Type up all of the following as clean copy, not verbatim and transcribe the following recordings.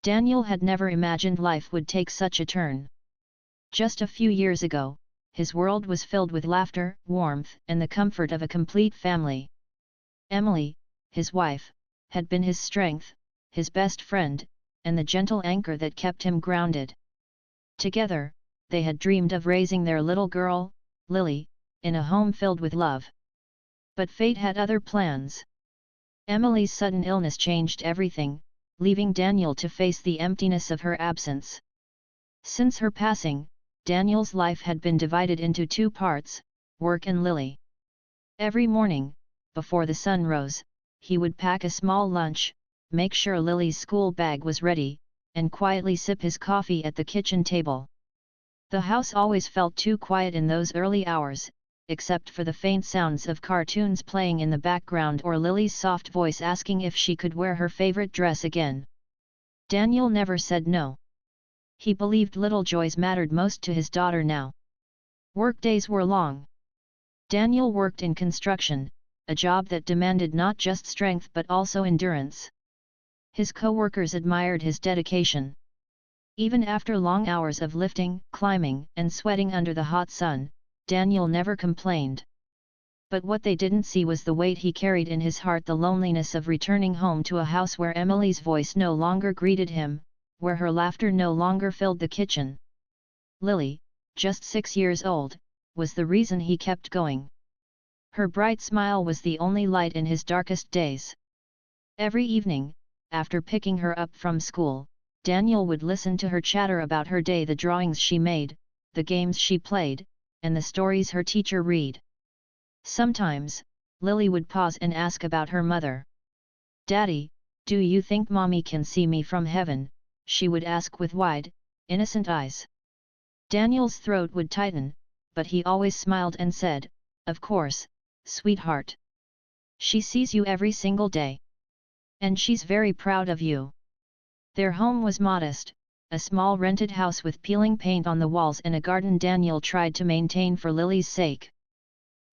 Daniel had never imagined life would take such a turn. Just a few years ago, his world was filled with laughter, warmth, and the comfort of a complete family. Emily, his wife, had been his strength, his best friend, and the gentle anchor that kept him grounded. Together, they had dreamed of raising their little girl, Lily, in a home filled with love. But fate had other plans. Emily's sudden illness changed everything, leaving Daniel to face the emptiness of her absence. Since her passing, Daniel's life had been divided into two parts, work and Lily. Every morning, before the sun rose, he would pack a small lunch, make sure Lily's school bag was ready, and quietly sip his coffee at the kitchen table. The house always felt too quiet in those early hours, except for the faint sounds of cartoons playing in the background or Lily's soft voice asking if she could wear her favorite dress again. Daniel never said no. He believed little joys mattered most to his daughter now. Workdays were long. Daniel worked in construction, a job that demanded not just strength but also endurance. His co-workers admired his dedication. Even after long hours of lifting, climbing, and sweating under the hot sun, Daniel never complained. But what they didn't see was the weight he carried in his heart, the loneliness of returning home to a house where Emily's voice no longer greeted him, where her laughter no longer filled the kitchen. Lily, just 6 years old, was the reason he kept going. Her bright smile was the only light in his darkest days. Every evening, after picking her up from school, Daniel would listen to her chatter about her day, the drawings she made, the games she played, and the stories her teacher read. Sometimes, Lily would pause and ask about her mother. "Daddy, do you think Mommy can see me from heaven?" she would ask with wide, innocent eyes. Daniel's throat would tighten, but he always smiled and said, "Of course, sweetheart. She sees you every single day. And she's very proud of you." Their home was modest, a small rented house with peeling paint on the walls and a garden Daniel tried to maintain for Lily's sake.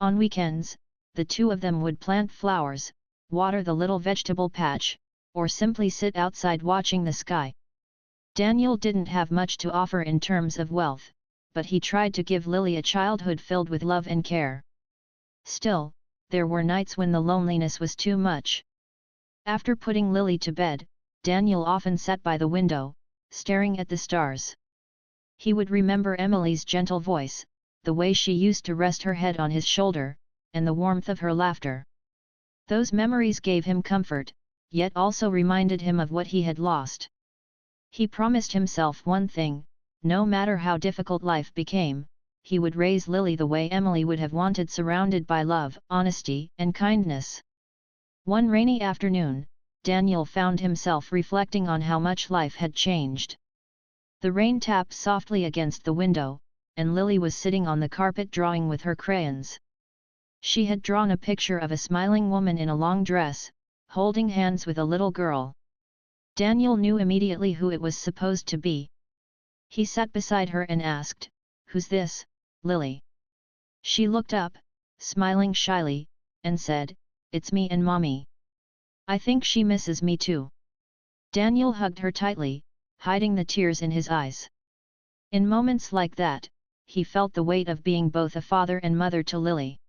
On weekends, the two of them would plant flowers, water the little vegetable patch, or simply sit outside watching the sky. Daniel didn't have much to offer in terms of wealth, but he tried to give Lily a childhood filled with love and care. Still, there were nights when the loneliness was too much. After putting Lily to bed, Daniel often sat by the window, staring at the stars. He would remember Emily's gentle voice, the way she used to rest her head on his shoulder, and the warmth of her laughter. Those memories gave him comfort, yet also reminded him of what he had lost. He promised himself one thing: no matter how difficult life became, he would raise Lily the way Emily would have wanted, surrounded by love, honesty, and kindness. One rainy afternoon, Daniel found himself reflecting on how much life had changed. The rain tapped softly against the window, and Lily was sitting on the carpet drawing with her crayons. She had drawn a picture of a smiling woman in a long dress, holding hands with a little girl. Daniel knew immediately who it was supposed to be. He sat beside her and asked, "Who's this, Lily?" She looked up, smiling shyly, and said, "It's me and Mommy. I think she misses me too." Daniel hugged her tightly, hiding the tears in his eyes. In moments like that, he felt the weight of being both a father and mother to Lily.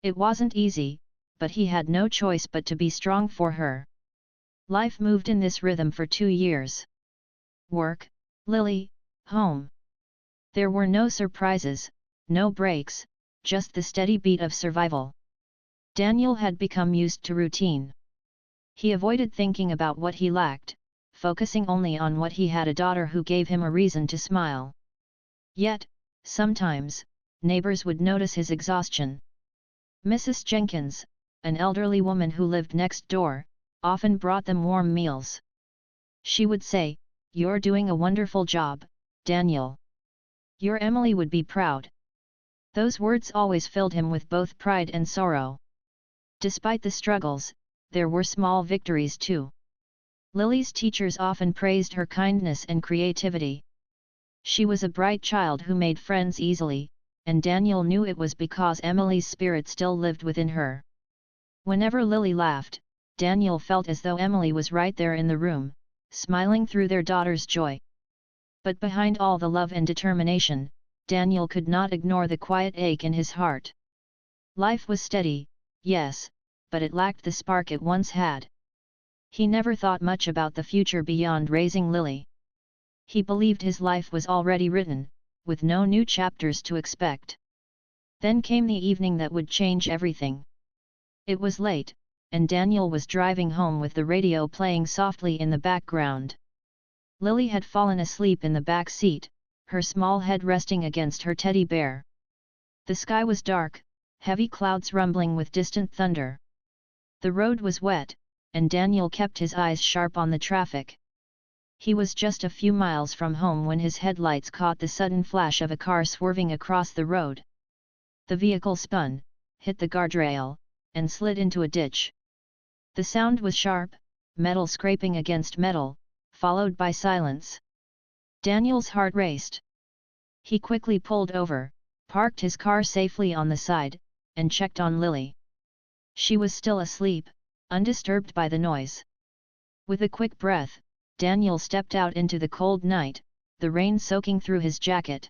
It wasn't easy, but he had no choice but to be strong for her. Life moved in this rhythm for 2 years. Work, Lily, home. There were no surprises, no breaks, just the steady beat of survival. Daniel had become used to routine. He avoided thinking about what he lacked, focusing only on what he had: a daughter who gave him a reason to smile. Yet, sometimes, neighbors would notice his exhaustion. Mrs. Jenkins, an elderly woman who lived next door, often brought them warm meals. She would say, "You're doing a wonderful job, Daniel. Your Emily would be proud." Those words always filled him with both pride and sorrow. Despite the struggles, there were small victories too. Lily's teachers often praised her kindness and creativity. She was a bright child who made friends easily, and Daniel knew it was because Emily's spirit still lived within her. Whenever Lily laughed, Daniel felt as though Emily was right there in the room, smiling through their daughter's joy. But behind all the love and determination, Daniel could not ignore the quiet ache in his heart. Life was steady, yes, but it lacked the spark it once had. He never thought much about the future beyond raising Lily. He believed his life was already written, with no new chapters to expect. Then came the evening that would change everything. It was late, and Daniel was driving home with the radio playing softly in the background. Lily had fallen asleep in the back seat, her small head resting against her teddy bear. The sky was dark, heavy clouds rumbling with distant thunder. The road was wet, and Daniel kept his eyes sharp on the traffic. He was just a few miles from home when his headlights caught the sudden flash of a car swerving across the road. The vehicle spun, hit the guardrail, and slid into a ditch. The sound was sharp, metal scraping against metal, followed by silence. Daniel's heart raced. He quickly pulled over, parked his car safely on the side, and checked on Lily. She was still asleep, undisturbed by the noise. With a quick breath, Daniel stepped out into the cold night, the rain soaking through his jacket.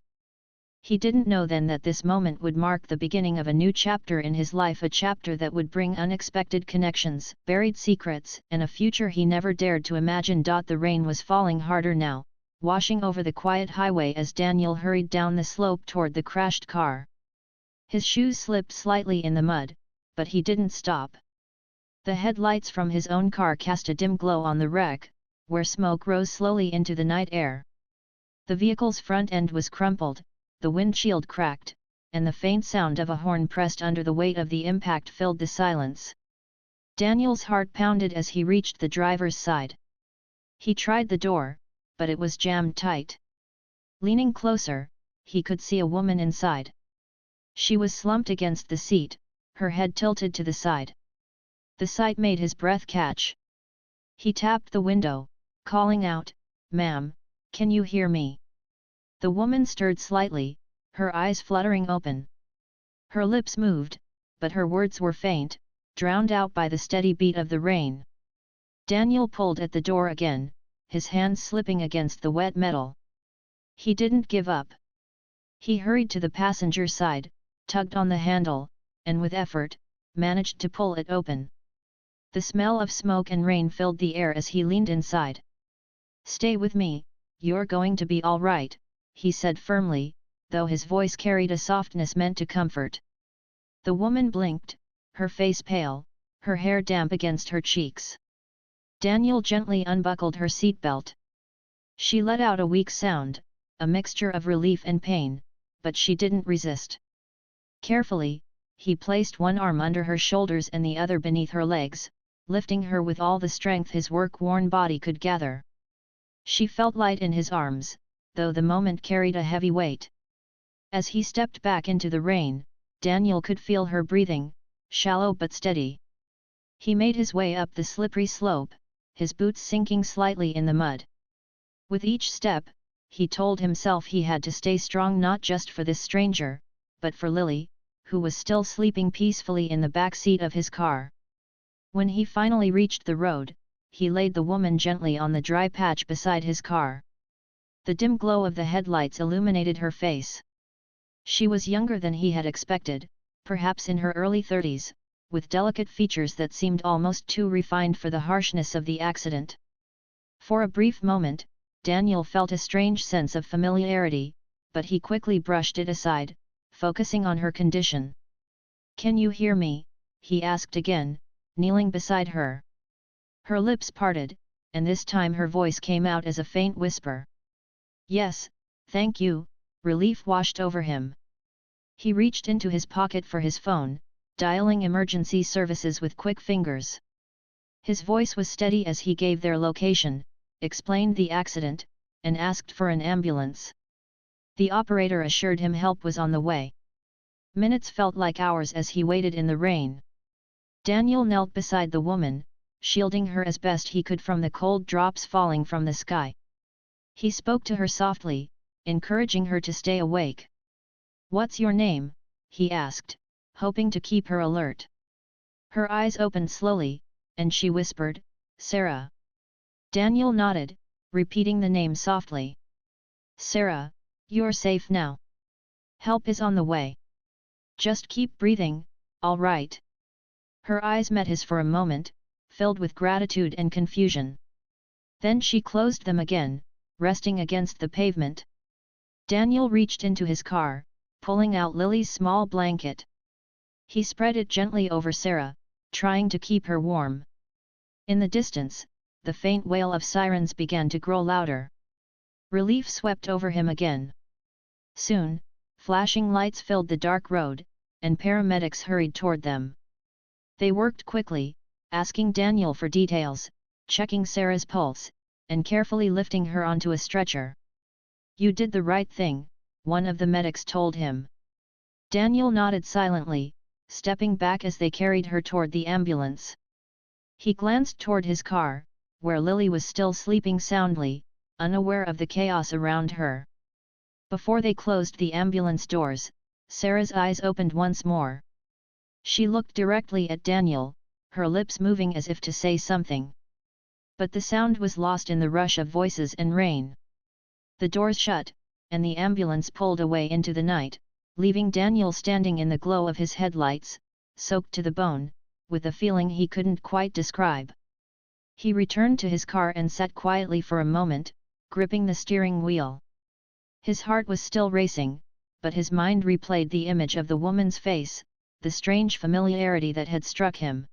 He didn't know then that this moment would mark the beginning of a new chapter in his life, a chapter that would bring unexpected connections, buried secrets, and a future he never dared to imagine. The rain was falling harder now, washing over the quiet highway as Daniel hurried down the slope toward the crashed car. His shoes slipped slightly in the mud, but he didn't stop. The headlights from his own car cast a dim glow on the wreck, where smoke rose slowly into the night air. The vehicle's front end was crumpled, the windshield cracked, and the faint sound of a horn pressed under the weight of the impact filled the silence. Daniel's heart pounded as he reached the driver's side. He tried the door, but it was jammed tight. Leaning closer, he could see a woman inside. She was slumped against the seat, her head tilted to the side. The sight made his breath catch. He tapped the window, calling out, "Ma'am, can you hear me?" The woman stirred slightly, her eyes fluttering open. Her lips moved, but her words were faint, drowned out by the steady beat of the rain. Daniel pulled at the door again, his hands slipping against the wet metal. He didn't give up. He hurried to the passenger side, tugged on the handle, and with effort, managed to pull it open. The smell of smoke and rain filled the air as he leaned inside. "Stay with me, you're going to be all right," he said firmly, though his voice carried a softness meant to comfort. The woman blinked, her face pale, her hair damp against her cheeks. Daniel gently unbuckled her seatbelt. She let out a weak sound, a mixture of relief and pain, but she didn't resist. Carefully, he placed one arm under her shoulders and the other beneath her legs, lifting her with all the strength his work-worn body could gather. She felt light in his arms, though the moment carried a heavy weight. As he stepped back into the rain, Daniel could feel her breathing, shallow but steady. He made his way up the slippery slope, his boots sinking slightly in the mud. With each step, he told himself he had to stay strong, not just for this stranger, but for Lily, who was still sleeping peacefully in the back seat of his car. When he finally reached the road, he laid the woman gently on the dry patch beside his car. The dim glow of the headlights illuminated her face. She was younger than he had expected, perhaps in her early 30s, with delicate features that seemed almost too refined for the harshness of the accident. For a brief moment, Daniel felt a strange sense of familiarity, but he quickly brushed it aside, focusing on her condition. "Can you hear me?" he asked again, kneeling beside her. Her lips parted, and this time her voice came out as a faint whisper. "Yes, thank you." Relief washed over him. He reached into his pocket for his phone, dialing emergency services with quick fingers. His voice was steady as he gave their location, explained the accident, and asked for an ambulance. The operator assured him help was on the way. Minutes felt like hours as he waited in the rain. Daniel knelt beside the woman, shielding her as best he could from the cold drops falling from the sky. He spoke to her softly, encouraging her to stay awake. "What's your name?" he asked, hoping to keep her alert. Her eyes opened slowly, and she whispered, "Sarah." Daniel nodded, repeating the name softly. Sarah, you're safe now. Help is on the way. Just keep breathing, all right. Her eyes met his for a moment, filled with gratitude and confusion. Then she closed them again, resting against the pavement. Daniel reached into his car, pulling out Lily's small blanket. He spread it gently over Sarah, trying to keep her warm. In the distance, the faint wail of sirens began to grow louder. Relief swept over him again. Soon, flashing lights filled the dark road, and paramedics hurried toward them. They worked quickly, asking Daniel for details, checking Sarah's pulse, and carefully lifting her onto a stretcher. You did the right thing, one of the medics told him. Daniel nodded silently, stepping back as they carried her toward the ambulance. He glanced toward his car, where Lily was still sleeping soundly, unaware of the chaos around her. Before they closed the ambulance doors, Sarah's eyes opened once more. She looked directly at Daniel, her lips moving as if to say something. But the sound was lost in the rush of voices and rain. The doors shut, and the ambulance pulled away into the night, leaving Daniel standing in the glow of his headlights, soaked to the bone, with a feeling he couldn't quite describe. He returned to his car and sat quietly for a moment, gripping the steering wheel. His heart was still racing, but his mind replayed the image of the woman's face, the strange familiarity that had struck him.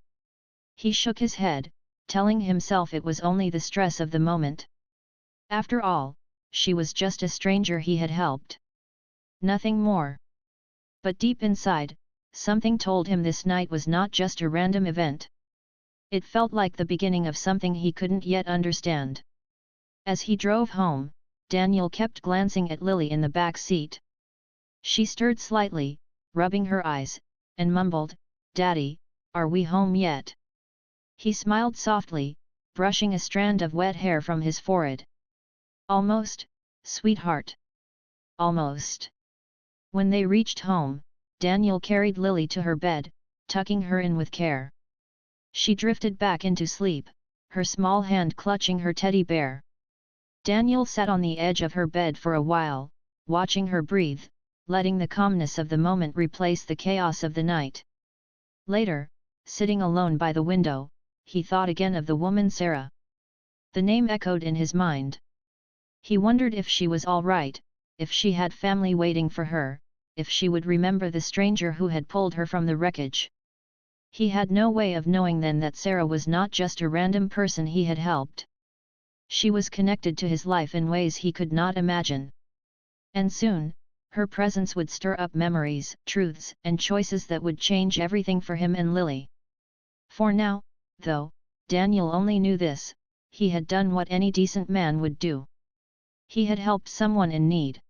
He shook his head, telling himself it was only the stress of the moment. After all, she was just a stranger he had helped. Nothing more. But deep inside, something told him this night was not just a random event. It felt like the beginning of something he couldn't yet understand. As he drove home, Daniel kept glancing at Lily in the back seat. She stirred slightly, rubbing her eyes, and mumbled, "Daddy, are we home yet?" He smiled softly, brushing a strand of wet hair from his forehead. "Almost, sweetheart. Almost." When they reached home, Daniel carried Lily to her bed, tucking her in with care. She drifted back into sleep, her small hand clutching her teddy bear. Daniel sat on the edge of her bed for a while, watching her breathe, letting the calmness of the moment replace the chaos of the night. Later, sitting alone by the window, he thought again of the woman Sarah. The name echoed in his mind. He wondered if she was all right, if she had family waiting for her, if she would remember the stranger who had pulled her from the wreckage. He had no way of knowing then that Sarah was not just a random person he had helped. She was connected to his life in ways he could not imagine. And soon, her presence would stir up memories, truths, and choices that would change everything for him and Lily. For now, though, Daniel only knew this: he had done what any decent man would do. He had helped someone in need.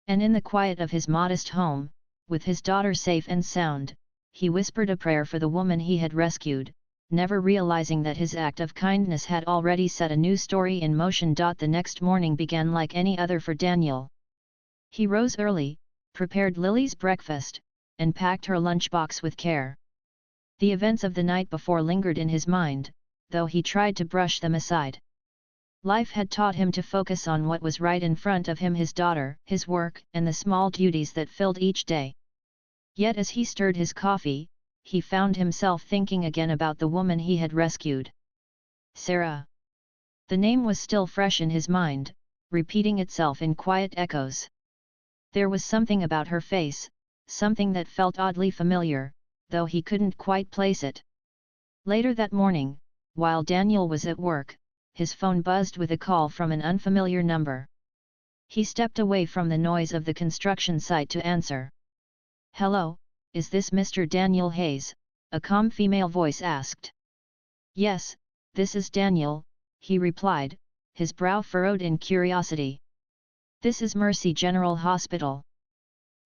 And in the quiet of his modest home, with his daughter safe and sound, he whispered a prayer for the woman he had rescued, never realizing that his act of kindness had already set a new story in motion. The next morning began like any other for Daniel. He rose early, prepared Lily's breakfast, and packed her lunchbox with care. The events of the night before lingered in his mind, though he tried to brush them aside. Life had taught him to focus on what was right in front of him: his daughter, his work, and the small duties that filled each day. Yet as he stirred his coffee, he found himself thinking again about the woman he had rescued. Sarah. The name was still fresh in his mind, repeating itself in quiet echoes. There was something about her face, something that felt oddly familiar, though he couldn't quite place it. Later that morning, while Daniel was at work, his phone buzzed with a call from an unfamiliar number. He stepped away from the noise of the construction site to answer. "Hello, is this Mr. Daniel Hayes?" a calm female voice asked. "Yes, this is Daniel," he replied, his brow furrowed in curiosity. "This is Mercy General Hospital.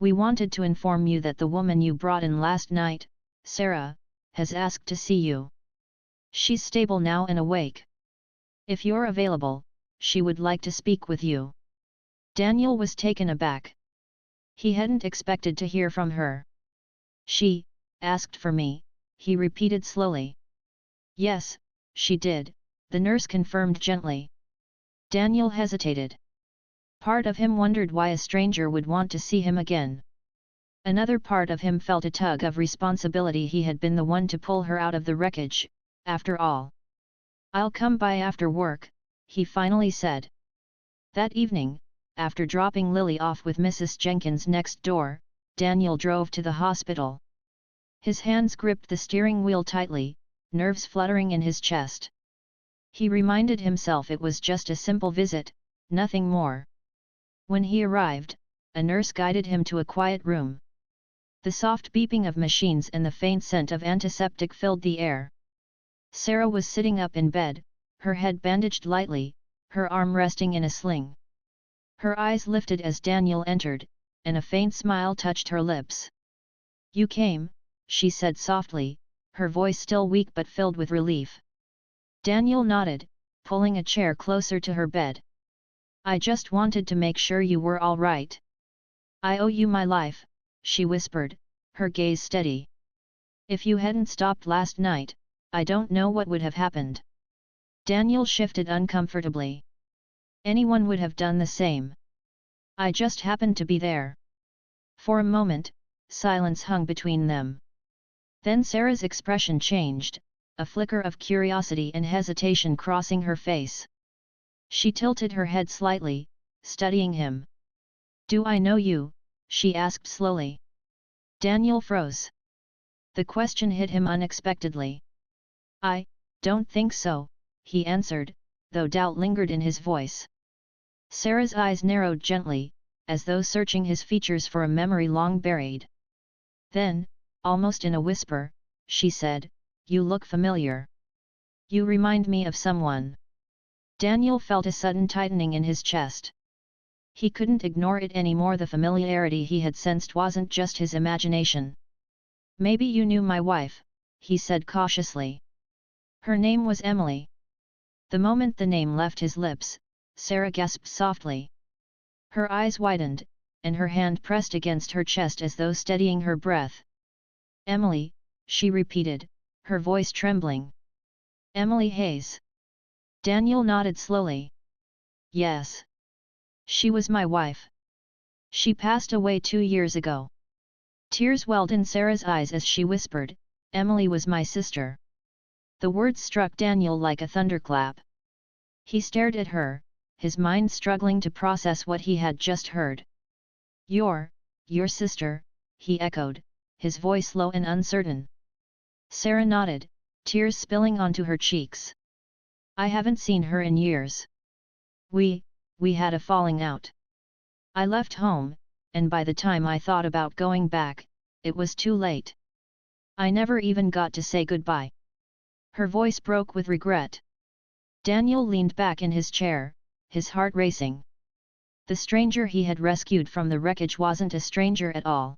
We wanted to inform you that the woman you brought in last night, Sarah, has asked to see you. She's stable now and awake. If you're available, she would like to speak with you." Daniel was taken aback. He hadn't expected to hear from her. "She asked for me," he repeated slowly. "Yes, she did," the nurse confirmed gently. Daniel hesitated. Part of him wondered why a stranger would want to see him again. Another part of him felt a tug of responsibility. He had been the one to pull her out of the wreckage, after all. "I'll come by after work," he finally said. That evening, after dropping Lily off with Mrs. Jenkins next door, Daniel drove to the hospital. His hands gripped the steering wheel tightly, nerves fluttering in his chest. He reminded himself it was just a simple visit, nothing more. When he arrived, a nurse guided him to a quiet room. The soft beeping of machines and the faint scent of antiseptic filled the air. Sarah was sitting up in bed, her head bandaged lightly, her arm resting in a sling. Her eyes lifted as Daniel entered, and a faint smile touched her lips. "You came," she said softly, her voice still weak but filled with relief. Daniel nodded, pulling a chair closer to her bed. "I just wanted to make sure you were all right." "I owe you my life," she whispered, her gaze steady. "If you hadn't stopped last night, I don't know what would have happened." Daniel shifted uncomfortably. "Anyone would have done the same. I just happened to be there." For a moment, silence hung between them. Then Sarah's expression changed, a flicker of curiosity and hesitation crossing her face. She tilted her head slightly, studying him. "Do I know you?" she asked slowly. Daniel froze. The question hit him unexpectedly. "I don't think so," he answered, though doubt lingered in his voice. Sarah's eyes narrowed gently, as though searching his features for a memory long buried. Then, almost in a whisper, she said, "You look familiar. You remind me of someone." Daniel felt a sudden tightening in his chest. He couldn't ignore it anymore. The familiarity he had sensed wasn't just his imagination. "Maybe you knew my wife," he said cautiously. "Her name was Emily." The moment the name left his lips, Sarah gasped softly. Her eyes widened, and her hand pressed against her chest as though steadying her breath. "Emily," she repeated, her voice trembling. "Emily Hayes." Daniel nodded slowly. "Yes. She was my wife. She passed away 2 years ago." Tears welled in Sarah's eyes as she whispered, "Emily was my sister." The words struck Daniel like a thunderclap. He stared at her, his mind struggling to process what he had just heard. Your sister," he echoed, his voice low and uncertain. Sarah nodded, tears spilling onto her cheeks. "I haven't seen her in years. We had a falling out. I left home, and by the time I thought about going back, it was too late. I never even got to say goodbye." Her voice broke with regret. Daniel leaned back in his chair, his heart racing. The stranger he had rescued from the wreckage wasn't a stranger at all.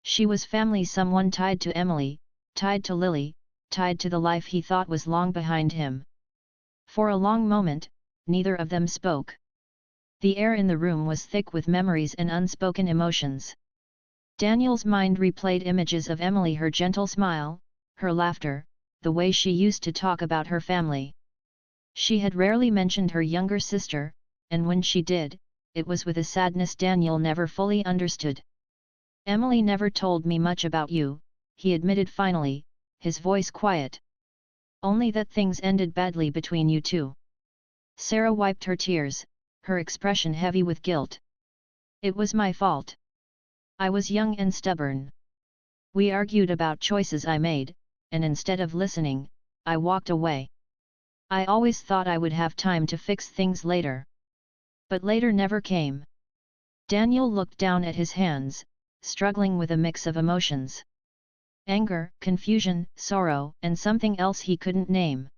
She was family, someone tied to Emily, tied to Lily, tied to the life he thought was long behind him. For a long moment, neither of them spoke. The air in the room was thick with memories and unspoken emotions. Daniel's mind replayed images of Emily, her gentle smile, her laughter, the way she used to talk about her family. She had rarely mentioned her younger sister, and when she did, it was with a sadness Daniel never fully understood. "Emily never told me much about you," he admitted finally, his voice quiet. "Only that things ended badly between you two." Sarah wiped her tears, her expression heavy with guilt. "It was my fault. I was young and stubborn. We argued about choices I made, and instead of listening, I walked away. I always thought I would have time to fix things later. But later never came." Daniel looked down at his hands, struggling with a mix of emotions. Anger, confusion, sorrow, and something else he couldn't name.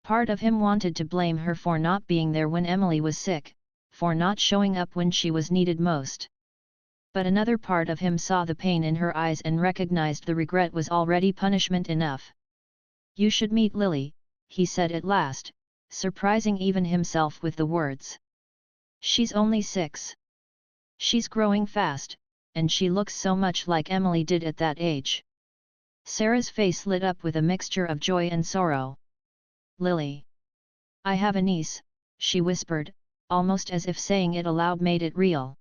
Part of him wanted to blame her for not being there when Emily was sick, for not showing up when she was needed most. But another part of him saw the pain in her eyes and recognized the regret was already punishment enough. "You should meet Lily," he said at last, surprising even himself with the words. "She's only 6. She's growing fast, and she looks so much like Emily did at that age." Sarah's face lit up with a mixture of joy and sorrow. "Lily. I have a niece, she whispered, almost as if saying it aloud made it real.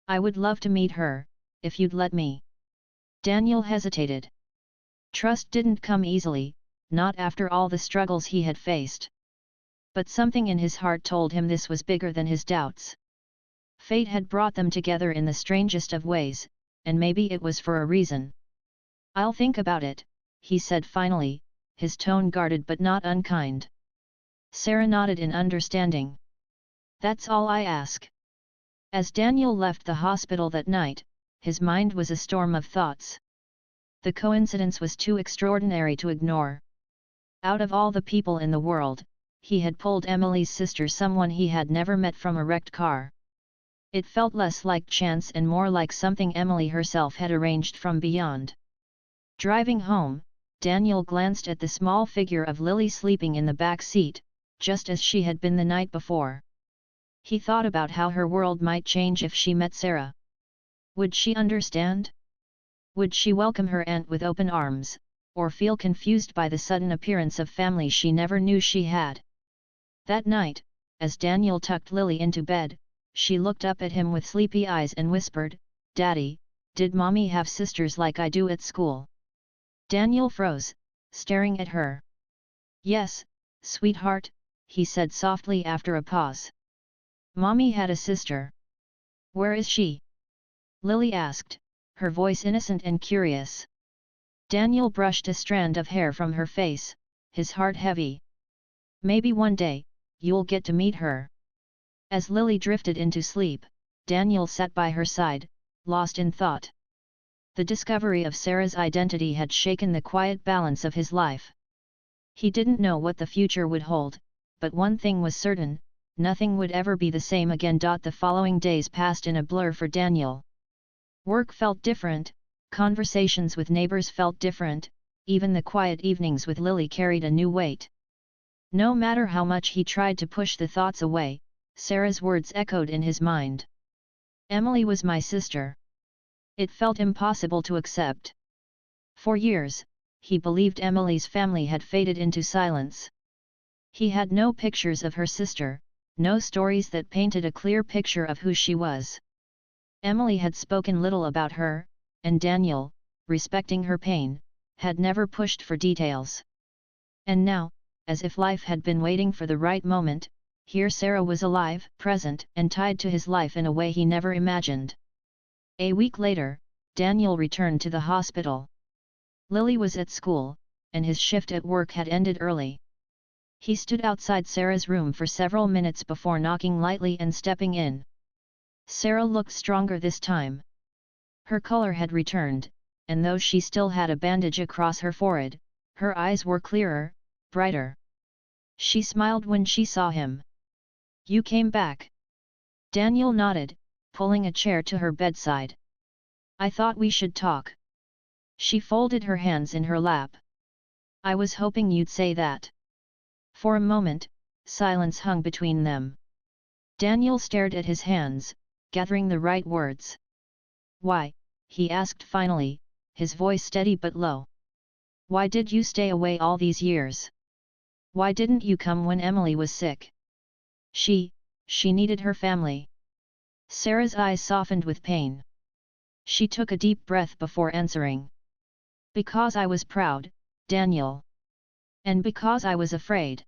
I would love to meet her, if you'd let me. Daniel hesitated. Trust didn't come easily, not after all the struggles he had faced. But something in his heart told him this was bigger than his doubts. Fate had brought them together in the strangest of ways, and maybe it was for a reason. I'll think about it, he said finally, his tone guarded but not unkind. Sarah nodded in understanding. That's all I ask. As Daniel left the hospital that night, his mind was a storm of thoughts. The coincidence was too extraordinary to ignore. Out of all the people in the world, he had pulled Emily's sister, someone he had never met, from a wrecked car. It felt less like chance and more like something Emily herself had arranged from beyond. Driving home, Daniel glanced at the small figure of Lily sleeping in the back seat, just as she had been the night before. He thought about how her world might change if she met Sarah. Would she understand? Would she welcome her aunt with open arms, or feel confused by the sudden appearance of family she never knew she had? That night, as Daniel tucked Lily into bed, she looked up at him with sleepy eyes and whispered, "Daddy, did Mommy have sisters like I do at school?" Daniel froze, staring at her. "Yes, sweetheart," he said softly after a pause. "Mommy had a sister." "Where is she?" Lily asked, her voice innocent and curious. Daniel brushed a strand of hair from her face, his heart heavy. "Maybe one day, you'll get to meet her." As Lily drifted into sleep, Daniel sat by her side, lost in thought. The discovery of Sarah's identity had shaken the quiet balance of his life. He didn't know what the future would hold, but one thing was certain: nothing would ever be the same again. The following days passed in a blur for Daniel. Work felt different, conversations with neighbors felt different, even the quiet evenings with Lily carried a new weight. No matter how much he tried to push the thoughts away, Sarah's words echoed in his mind. "Emily was my sister." It felt impossible to accept. For years, he believed Emily's family had faded into silence. He had no pictures of her sister, no stories that painted a clear picture of who she was. Emily had spoken little about her, and Daniel, respecting her pain, had never pushed for details. And now, as if life had been waiting for the right moment, here Sarah was alive, present, and tied to his life in a way he never imagined. A week later, Daniel returned to the hospital. Lily was at school, and his shift at work had ended early. He stood outside Sarah's room for several minutes before knocking lightly and stepping in. Sarah looked stronger this time. Her color had returned, and though she still had a bandage across her forehead, her eyes were clearer, brighter. She smiled when she saw him. "You came back." Daniel nodded, pulling a chair to her bedside. "I thought we should talk." She folded her hands in her lap. "I was hoping you'd say that." For a moment, silence hung between them. Daniel stared at his hands, gathering the right words. "Why?" he asked finally, his voice steady but low. "Why did you stay away all these years? Why didn't you come when Emily was sick?" She needed her family." Sarah's eyes softened with pain. She took a deep breath before answering. "Because I was proud, Daniel. And because I was afraid.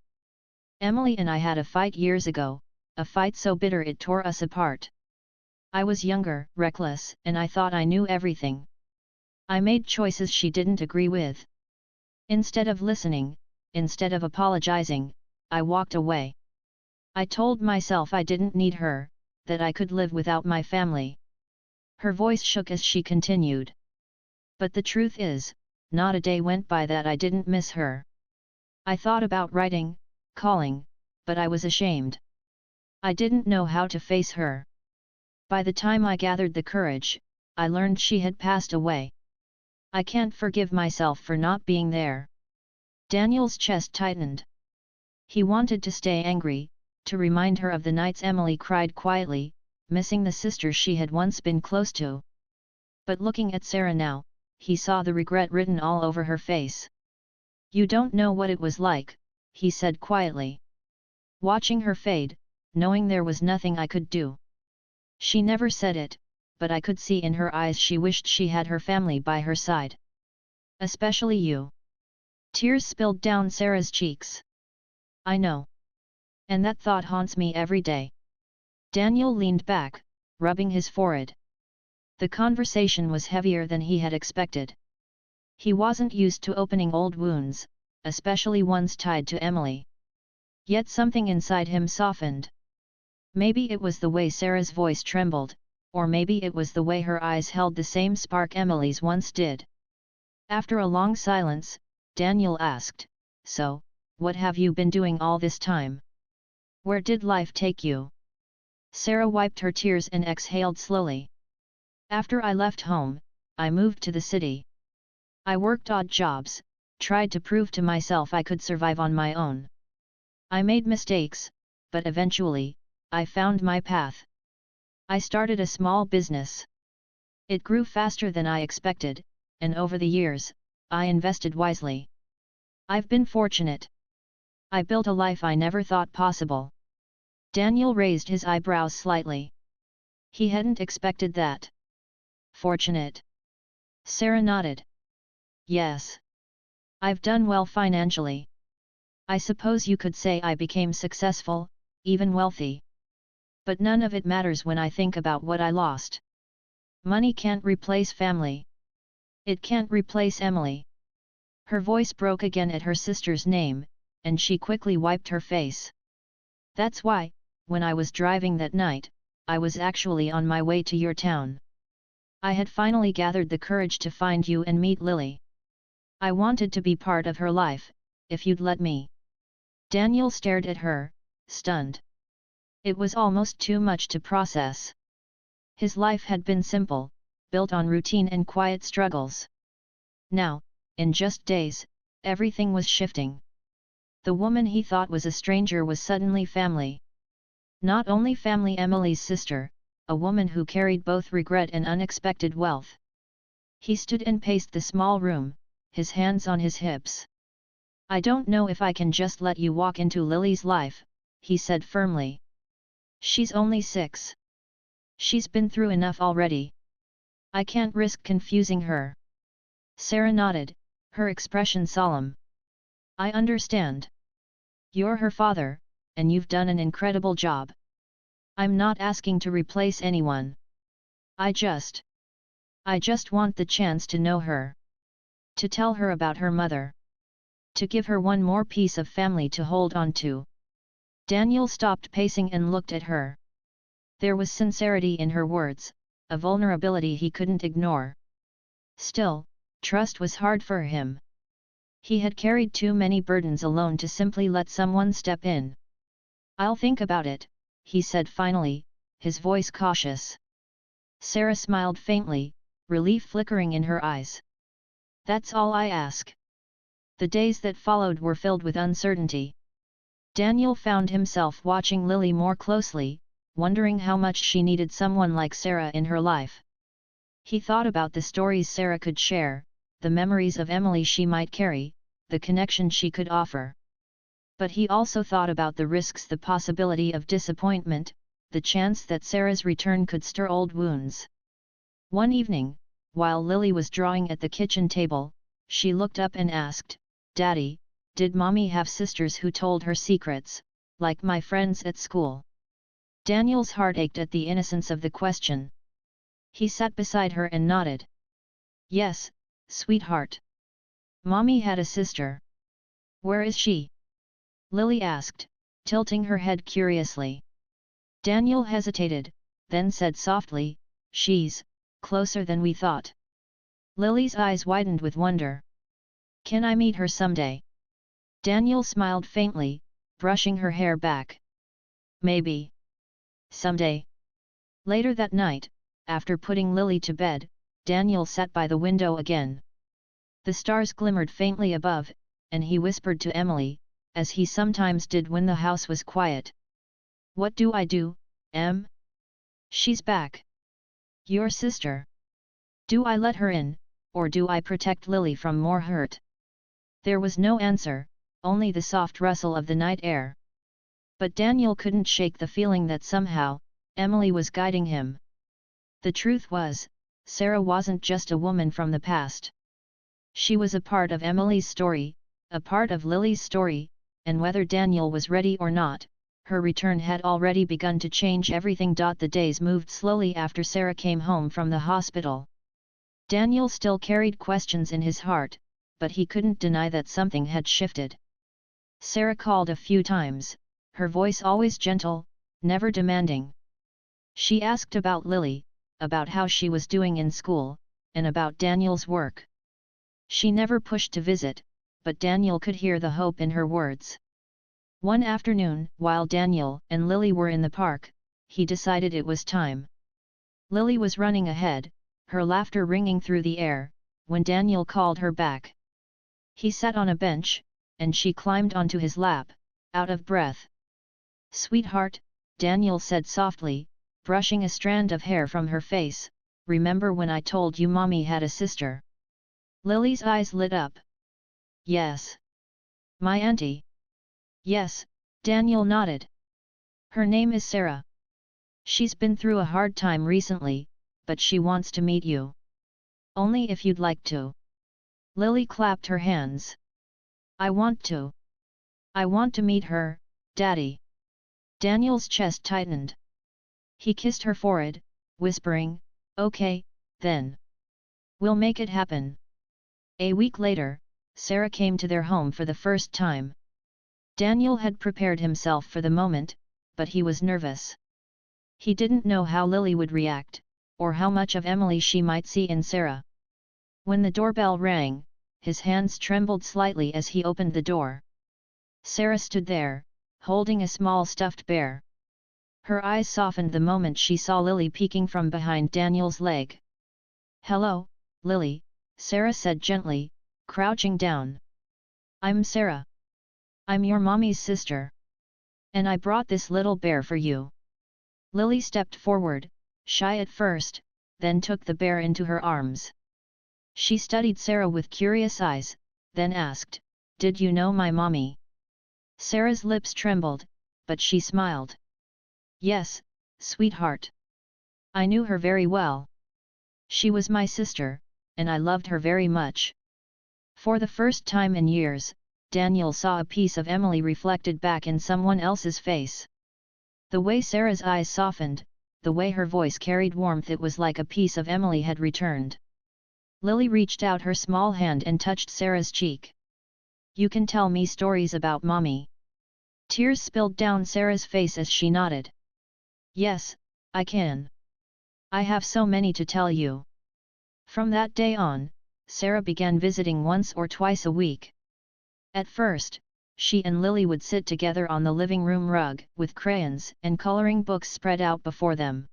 Emily and I had a fight years ago, a fight so bitter it tore us apart. I was younger, reckless, and I thought I knew everything. I made choices she didn't agree with. Instead of listening, instead of apologizing, I walked away. I told myself I didn't need her, that I could live without my family." Her voice shook as she continued. "But the truth is, not a day went by that I didn't miss her. I thought about writing, calling, but I was ashamed. I didn't know how to face her. By the time I gathered the courage, I learned she had passed away. I can't forgive myself for not being there." Daniel's chest tightened. He wanted to stay angry, to remind her of the nights Emily cried quietly, missing the sister she had once been close to. But looking at Sarah now, he saw the regret written all over her face. "You don't know what it was like," he said quietly. watching her fade, knowing there was nothing I could do. She never said it, but I could see in her eyes she wished she had her family by her side. Especially you. Tears spilled down Sarah's cheeks. I know. And that thought haunts me every day. Daniel leaned back, rubbing his forehead. The conversation was heavier than he had expected. He wasn't used to opening old wounds, especially ones tied to Emily. Yet something inside him softened. Maybe it was the way Sarah's voice trembled, or maybe it was the way her eyes held the same spark Emily's once did. After a long silence, Daniel asked, "So, what have you been doing all this time? Where did life take you?" Sarah wiped her tears and exhaled slowly. "After I left home, I moved to the city. I worked odd jobs, tried to prove to myself I could survive on my own. I made mistakes, but eventually, I found my path. I started a small business. It grew faster than I expected, and over the years, I invested wisely. I've been fortunate. I built a life I never thought possible." Daniel raised his eyebrows slightly. He hadn't expected that. "Fortunate?" Sarah nodded. "Yes. I've done well financially. I suppose you could say I became successful, even wealthy. But none of it matters when I think about what I lost. Money can't replace family. It can't replace Emily." Her voice broke again at her sister's name, and she quickly wiped her face. "That's why, when I was driving that night, I was actually on my way to your town. I had finally gathered the courage to find you and meet Lily. I wanted to be part of her life, if you'd let me." Daniel stared at her, stunned. It was almost too much to process. His life had been simple, built on routine and quiet struggles. Now, in just days, everything was shifting. The woman he thought was a stranger was suddenly family. Not only family, Emily's sister, a woman who carried both regret and unexpected wealth. He stood and paced the small room, his hands on his hips. "I don't know if I can just let you walk into Lily's life," he said firmly. "She's only 6. She's been through enough already. I can't risk confusing her." Sarah nodded, her expression solemn. "I understand. You're her father, and you've done an incredible job. I'm not asking to replace anyone. I just want the chance to know her. To tell her about her mother. To give her one more piece of family to hold on to." Daniel stopped pacing and looked at her. There was sincerity in her words, a vulnerability he couldn't ignore. Still, trust was hard for him. He had carried too many burdens alone to simply let someone step in. "I'll think about it," he said finally, his voice cautious. Sarah smiled faintly, relief flickering in her eyes. "That's all I ask." The days that followed were filled with uncertainty. Daniel found himself watching Lily more closely, wondering how much she needed someone like Sarah in her life. He thought about the stories Sarah could share, the memories of Emily she might carry, the connection she could offer. But he also thought about the risks, the possibility of disappointment, the chance that Sarah's return could stir old wounds. One evening, while Lily was drawing at the kitchen table, she looked up and asked, "Daddy, did Mommy have sisters who told her secrets, like my friends at school?" Daniel's heart ached at the innocence of the question. He sat beside her and nodded. "Yes, sweetheart. Mommy had a sister." "Where is she?" Lily asked, tilting her head curiously. Daniel hesitated, then said softly, "She's closer than we thought." Lily's eyes widened with wonder. "Can I meet her someday?" Daniel smiled faintly, brushing her hair back. "Maybe. Someday." Later that night, after putting Lily to bed, Daniel sat by the window again. The stars glimmered faintly above, and he whispered to Emily, as he sometimes did when the house was quiet. "What do I do, Em? She's back. Your sister. Do I let her in, or do I protect Lily from more hurt?" There was no answer, only the soft rustle of the night air. But Daniel couldn't shake the feeling that somehow, Emily was guiding him. The truth was, Sarah wasn't just a woman from the past. She was a part of Emily's story, a part of Lily's story, and whether Daniel was ready or not, her return had already begun to change everything. The days moved slowly after Sarah came home from the hospital. Daniel still carried questions in his heart, but he couldn't deny that something had shifted. Sarah called a few times, her voice always gentle, never demanding. She asked about Lily, about how she was doing in school, and about Daniel's work. She never pushed to visit, but Daniel could hear the hope in her words. One afternoon, while Daniel and Lily were in the park, he decided it was time. Lily was running ahead, her laughter ringing through the air, when Daniel called her back. He sat on a bench, and she climbed onto his lap, out of breath. "Sweetheart," Daniel said softly, brushing a strand of hair from her face, "remember when I told you Mommy had a sister?" Lily's eyes lit up. "Yes. My auntie." "Yes," Daniel nodded. "Her name is Sarah. She's been through a hard time recently, but she wants to meet you. Only if you'd like to." Lily clapped her hands. "I want to. I want to meet her, Daddy." Daniel's chest tightened. He kissed her forehead, whispering, "Okay, then. We'll make it happen." A week later, Sarah came to their home for the first time. Daniel had prepared himself for the moment, but he was nervous. He didn't know how Lily would react, or how much of Emily she might see in Sarah. When the doorbell rang, his hands trembled slightly as he opened the door. Sarah stood there, holding a small stuffed bear. Her eyes softened the moment she saw Lily peeking from behind Daniel's leg. "Hello, Lily," Sarah said gently, crouching down. "I'm Sarah. I'm your mommy's sister. And I brought this little bear for you." Lily stepped forward, shy at first, then took the bear into her arms. She studied Sarah with curious eyes, then asked, "Did you know my mommy?" Sarah's lips trembled, but she smiled. "Yes, sweetheart. I knew her very well. She was my sister, and I loved her very much." For the first time in years, Daniel saw a piece of Emily reflected back in someone else's face. The way Sarah's eyes softened, the way her voice carried warmth, it was like a piece of Emily had returned. Lily reached out her small hand and touched Sarah's cheek. "You can tell me stories about Mommy." Tears spilled down Sarah's face as she nodded. "Yes, I can. I have so many to tell you." From that day on, Sarah began visiting once or twice a week. At first, she and Lily would sit together on the living room rug, with crayons and coloring books spread out before them.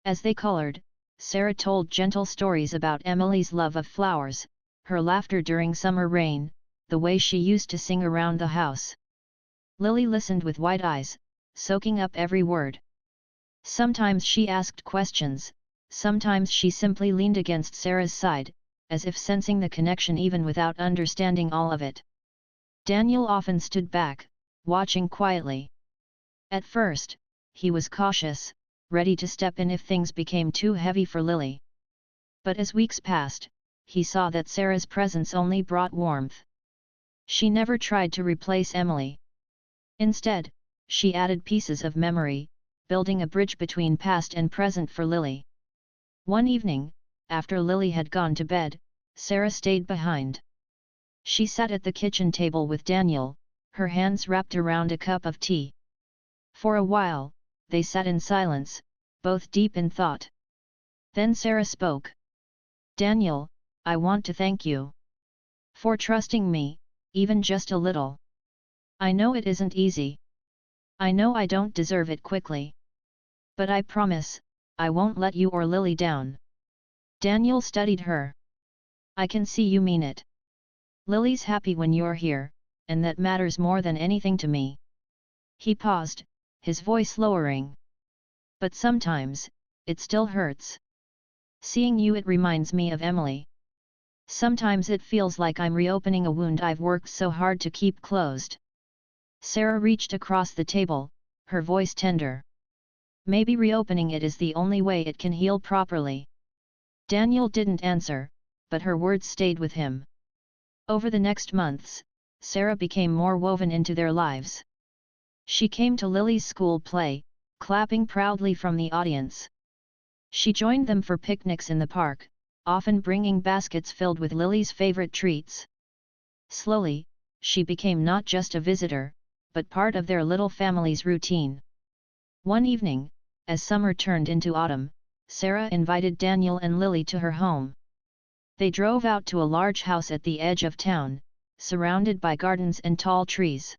As they colored, Sarah told gentle stories about Emily's love of flowers, her laughter during summer rain, the way she used to sing around the house. Lily listened with wide eyes, soaking up every word. Sometimes she asked questions, sometimes she simply leaned against Sarah's side, as if sensing the connection even without understanding all of it. Daniel often stood back, watching quietly. At first, he was cautious, ready to step in if things became too heavy for Lily. But as weeks passed, he saw that Sarah's presence only brought warmth. She never tried to replace Emily. Instead, she added pieces of memory, building a bridge between past and present for Lily. One evening, after Lily had gone to bed, Sarah stayed behind. She sat at the kitchen table with Daniel, her hands wrapped around a cup of tea. For a while, they sat in silence, both deep in thought. Then Sarah spoke. "Daniel, I want to thank you for trusting me, even just a little. I know it isn't easy. I know I don't deserve it quickly. But I promise, I won't let you or Lily down." Daniel studied her. "I can see you mean it. Lily's happy when you're here, and that matters more than anything to me." He paused, his voice lowering. "But sometimes, it still hurts. Seeing you, it reminds me of Emily. Sometimes it feels like I'm reopening a wound I've worked so hard to keep closed." Sarah reached across the table, her voice tender. Maybe reopening it is the only way it can heal properly. Daniel didn't answer, but her words stayed with him. Over the next months, Sarah became more woven into their lives. She came to Lily's school play, clapping proudly from the audience. She joined them for picnics in the park, often bringing baskets filled with Lily's favorite treats. Slowly, she became not just a visitor, but part of their little family's routine. One evening, as summer turned into autumn, Sarah invited Daniel and Lily to her home. They drove out to a large house at the edge of town, surrounded by gardens and tall trees.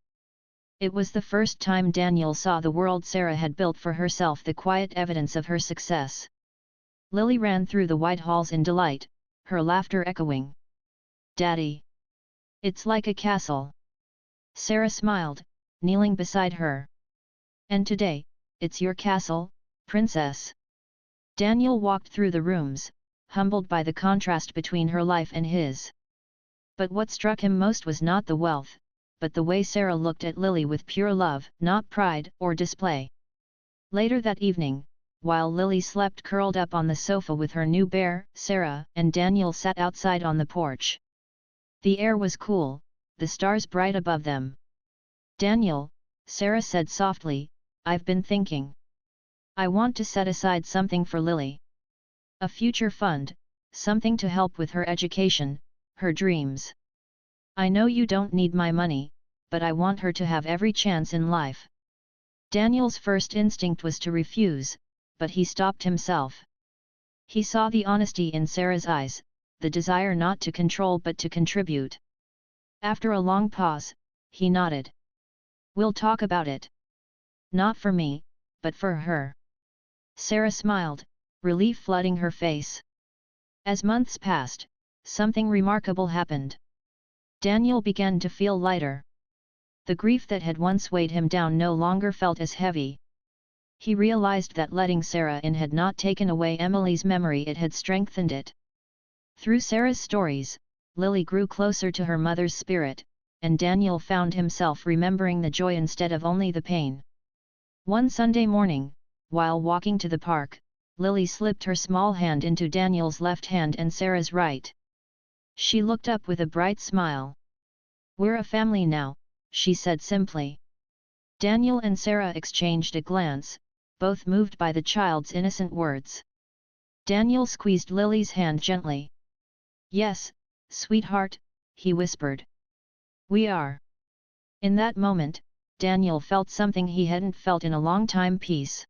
It was the first time Daniel saw the world Sarah had built for herself, the quiet evidence of her success. Lily ran through the white halls in delight, her laughter echoing. "Daddy! It's like a castle." Sarah smiled, kneeling beside her. "And today, it's your castle, princess." Daniel walked through the rooms, humbled by the contrast between her life and his. But what struck him most was not the wealth, but the way Sarah looked at Lily with pure love, not pride or display. Later that evening, while Lily slept curled up on the sofa with her new bear, Sarah and Daniel sat outside on the porch. The air was cool, the stars bright above them. "Daniel," Sarah said softly, "I've been thinking. I want to set aside something for Lily. A future fund, something to help with her education, her dreams. I know you don't need my money, but I want her to have every chance in life." Daniel's first instinct was to refuse, but he stopped himself. He saw the honesty in Sarah's eyes, the desire not to control but to contribute. After a long pause, he nodded. "We'll talk about it. Not for me, but for her." Sarah smiled, relief flooding her face. As months passed, something remarkable happened. Daniel began to feel lighter. The grief that had once weighed him down no longer felt as heavy. He realized that letting Sarah in had not taken away Emily's memory, it had strengthened it. Through Sarah's stories, Lily grew closer to her mother's spirit, and Daniel found himself remembering the joy instead of only the pain. One Sunday morning, while walking to the park, Lily slipped her small hand into Daniel's left hand and Sarah's right. She looked up with a bright smile. "We're a family now," she said simply. Daniel and Sarah exchanged a glance, both moved by the child's innocent words. Daniel squeezed Lily's hand gently. "Yes, sweetheart," he whispered. "We are." In that moment, Daniel felt something he hadn't felt in a long time: peace.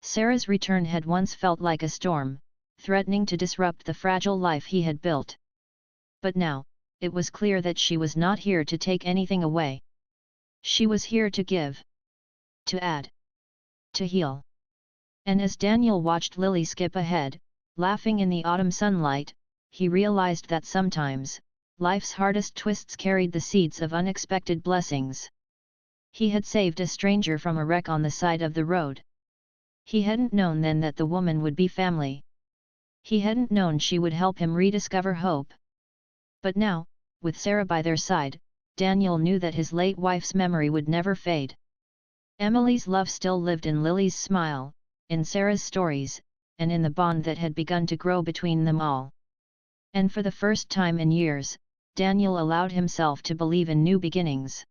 Sarah's return had once felt like a storm, threatening to disrupt the fragile life he had built. But now, it was clear that she was not here to take anything away. She was here to give. To add. To heal. And as Daniel watched Lily skip ahead, laughing in the autumn sunlight, he realized that sometimes, life's hardest twists carried the seeds of unexpected blessings. He had saved a stranger from a wreck on the side of the road. He hadn't known then that the woman would be family. He hadn't known she would help him rediscover hope. But now, with Sarah by their side, Daniel knew that his late wife's memory would never fade. Emily's love still lived in Lily's smile, in Sarah's stories, and in the bond that had begun to grow between them all. And for the first time in years, Daniel allowed himself to believe in new beginnings.